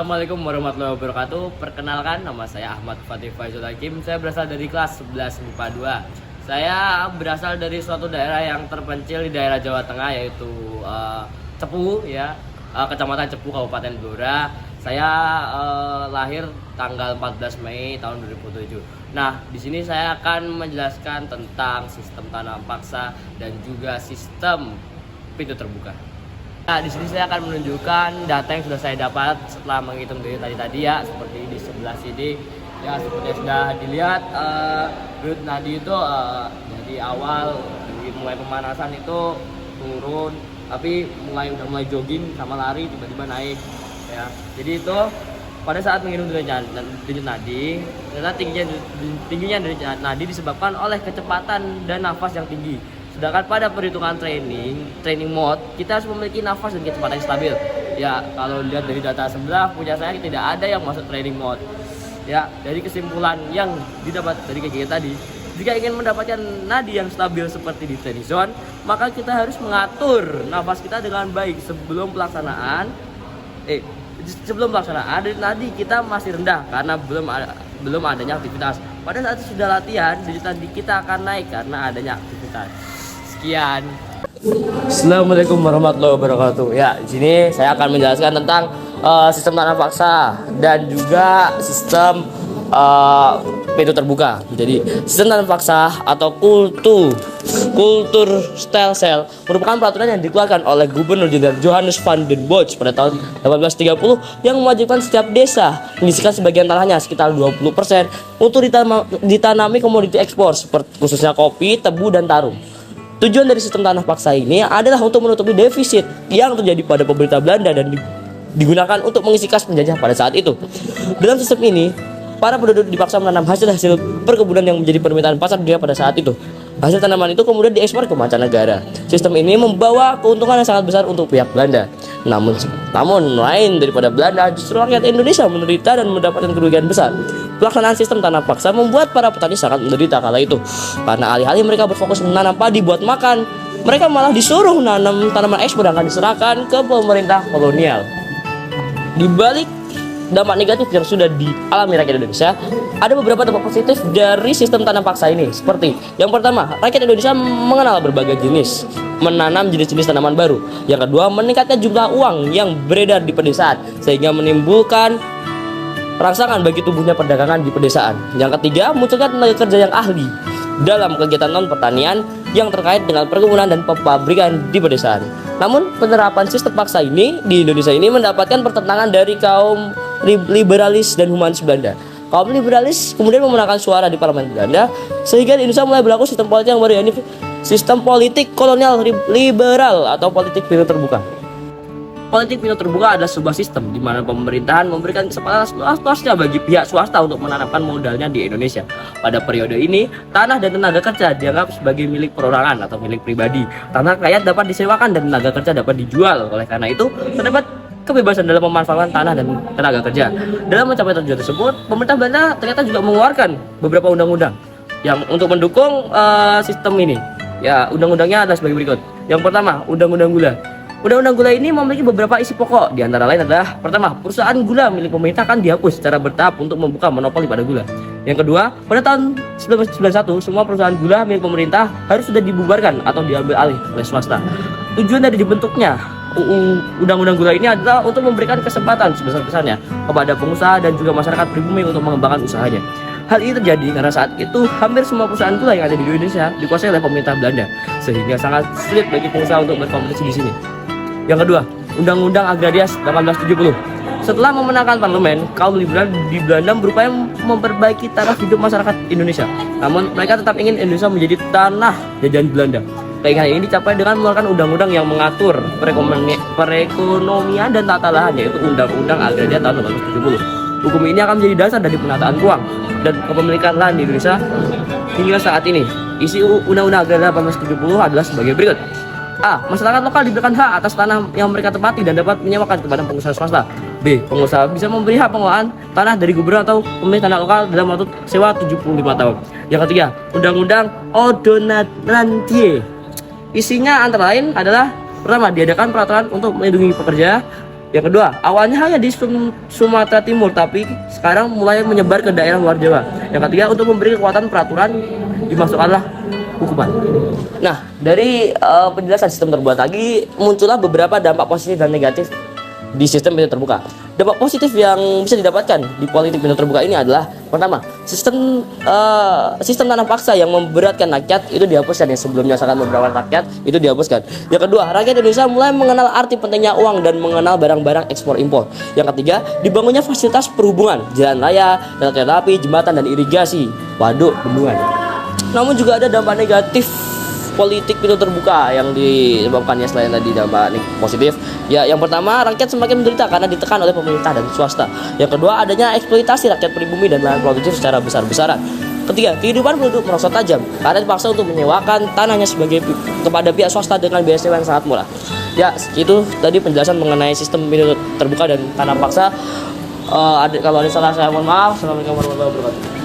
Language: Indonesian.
Assalamualaikum warahmatullahi wabarakatuh. Perkenalkan, nama saya Ahmad Fatih Faizul Hakim. Saya berasal dari kelas 11 MIPA 2. Saya berasal dari suatu daerah yang terpencil di daerah Jawa Tengah, yaitu Cepu, ya, Kecamatan Cepu, Kabupaten Blora. Saya lahir tanggal 14 Mei tahun 2007. Nah, di sini saya akan menjelaskan tentang sistem tanam paksa dan juga sistem pintu terbuka. Nah, di sini saya akan menunjukkan data yang sudah saya dapat setelah menghitung dari tadi ya, seperti di sebelah sini ya, seperti yang sudah dilihat. Berat nadi itu dari awal, dari mulai pemanasan itu turun, tapi udah mulai jogging sama lari tiba-tiba naik ya. Jadi itu pada saat menghitung denyut nadi, ternyata tingginya denyut nadi disebabkan oleh kecepatan dan nafas yang tinggi. Sedangkan pada perhitungan training mode, kita harus memiliki nafas dan kecepatan yang stabil. Ya, kalau lihat dari data sebelah punya saya tidak ada yang masuk training mode. Ya, dari kesimpulan yang didapat dari KGG tadi, jika ingin mendapatkan nadi yang stabil seperti di training zone, maka kita harus mengatur nafas kita dengan baik sebelum pelaksanaan. Dari nadi kita masih rendah karena belum adanya aktivitas. Pada saat sudah latihan, denyut nadi kita akan naik karena adanya aktivitas. Sekian. Assalamualaikum warahmatullahi wabarakatuh. Ya, di sini saya akan menjelaskan tentang sistem tanam paksa dan juga sistem pintu terbuka. Jadi, sistem tanam paksa atau kultur stem cell merupakan peraturan yang dikeluarkan oleh Gubernur Jenderal Johannes van den Bosch pada tahun 1830 yang mewajibkan setiap desa menyisikan sebagian tanahnya sekitar 20% untuk ditanami komoditi ekspor seperti khususnya kopi, tebu, dan tarum. Tujuan dari sistem tanah paksa ini adalah untuk menutupi defisit yang terjadi pada pemerintah Belanda dan digunakan untuk mengisi kas penjajah pada saat itu. Dalam sistem ini, para penduduk dipaksa menanam hasil perkebunan yang menjadi permintaan pasar dunia pada saat itu. Hasil tanaman itu kemudian diekspor ke mancanegara. Sistem ini membawa keuntungan yang sangat besar untuk pihak Belanda. Namun lain daripada Belanda, justru rakyat Indonesia menderita dan mendapatkan kerugian besar. Pelaksanaan sistem tanam paksa membuat para petani sangat menderita kala itu. Karena alih-alih mereka berfokus menanam padi buat makan, mereka malah disuruh menanam tanaman ekspor yang akan diserahkan ke pemerintah kolonial. Di balik dampak negatif yang sudah dialami rakyat Indonesia, ada beberapa dampak positif dari sistem tanam paksa ini. Seperti yang pertama, rakyat Indonesia mengenal berbagai jenis, menanam jenis-jenis tanaman baru. Yang kedua, meningkatnya jumlah uang yang beredar di pedesaan sehingga menimbulkan rangsangan bagi tumbuhnya perdagangan di pedesaan. Yang ketiga, munculnya tenaga kerja yang ahli dalam kegiatan non pertanian yang terkait dengan perkebunan dan pabrikan di pedesaan. Namun penerapan sistem paksa ini di Indonesia ini mendapatkan pertentangan dari kaum liberalis dan humanis Belanda. Kaum liberalis kemudian memenangkan suara di parlemen Belanda sehingga di Indonesia mulai berlaku sistem politik yang baru, yakni sistem politik kolonial liberal atau politik pintu terbuka. Politik pintu terbuka adalah sebuah sistem di mana pemerintahan memberikan kesempatan seluas-luasnya bagi pihak swasta untuk menanamkan modalnya di Indonesia. Pada periode ini, tanah dan tenaga kerja dianggap sebagai milik perorangan atau milik pribadi. Tanah rakyat dapat disewakan dan tenaga kerja dapat dijual. Oleh karena itu, terdapat kebebasan dalam memanfaatkan tanah dan tenaga kerja. Dalam mencapai tujuan tersebut, pemerintah Belanda ternyata juga mengeluarkan beberapa undang-undang yang untuk mendukung sistem ini. Ya, undang-undangnya adalah sebagai berikut. Yang pertama, Undang-Undang Gula. Undang-undang gula ini memiliki beberapa isi pokok, di antara lain adalah: pertama, perusahaan gula milik pemerintah akan dihapus secara bertahap untuk membuka monopoli pada gula. Yang kedua, pada tahun 1991 semua perusahaan gula milik pemerintah harus sudah dibubarkan atau diambil alih oleh swasta. Tujuan dari dibentuknya Undang-Undang Gula ini adalah untuk memberikan kesempatan sebesar-besarnya kepada pengusaha dan juga masyarakat pribumi untuk mengembangkan usahanya. Hal ini terjadi karena saat itu hampir semua perusahaan gula yang ada di Indonesia dikuasai oleh pemerintah Belanda, sehingga sangat sulit bagi pengusaha untuk berkompetisi di sini. Yang kedua, Undang-Undang Agraria 1870. Setelah memenangkan parlemen, kaum liberal di Belanda berupaya memperbaiki taraf hidup masyarakat Indonesia. Namun, mereka tetap ingin Indonesia menjadi tanah jajahan Belanda. Keinginan ini dicapai dengan mengeluarkan undang-undang yang mengatur perekonomian dan tata lahan, yaitu Undang-Undang Agraria tahun 1870. Hukum ini akan menjadi dasar dari penataan ruang dan kepemilikan lahan di Indonesia hingga saat ini. Isi Undang-Undang Agraria 1870 adalah sebagai berikut. A. Masyarakat lokal diberikan hak atas tanah yang mereka tempati dan dapat menyewakan kepada pengusaha swasta. B. Pengusaha bisa memberi hak pengelolaan tanah dari gubernur atau pemilik tanah lokal dalam waktu sewa 75 tahun. Yang ketiga, Undang-Undang Ordonansie. Isinya antara lain adalah: pertama, diadakan peraturan untuk melindungi pekerja Yang kedua, awalnya hanya di Sumatera Timur, tapi sekarang mulai menyebar ke daerah luar Jawa. Yang ketiga, untuk memberi kekuatan peraturan dimasukkanlah hukuman. Nah, dari penjelasan sistem terbuka tadi muncullah beberapa dampak positif dan negatif di sistem pintu terbuka. Dampak positif yang bisa didapatkan di politik pintu terbuka ini adalah pertama, sistem tanah paksa yang memberatkan rakyat itu dihapuskan, yang sebelumnya sangat memberatkan rakyat itu dihapuskan. Yang kedua, rakyat Indonesia mulai mengenal arti pentingnya uang dan mengenal barang-barang ekspor impor. Yang ketiga, dibangunnya fasilitas perhubungan, jalan raya, rel kereta api, jembatan dan irigasi, waduk, bendungan. Namun juga ada dampak negatif politik pintu terbuka yang disebabkannya selain tadi dampak positif. Ya, yang pertama, rakyat semakin menderita karena ditekan oleh pemerintah dan swasta. Yang kedua, adanya eksploitasi rakyat pribumi dan lahan produktif secara besar-besaran. Ketiga, kehidupan penduduk merosot tajam karena dipaksa untuk menyewakan tanahnya kepada pihak swasta dengan biaya sewa yang sangat murah. Ya, itu tadi penjelasan mengenai sistem pintu terbuka dan tanah paksa. Kalau ada salah saya mohon maaf. Assalamualaikum warahmatullahi wabarakatuh.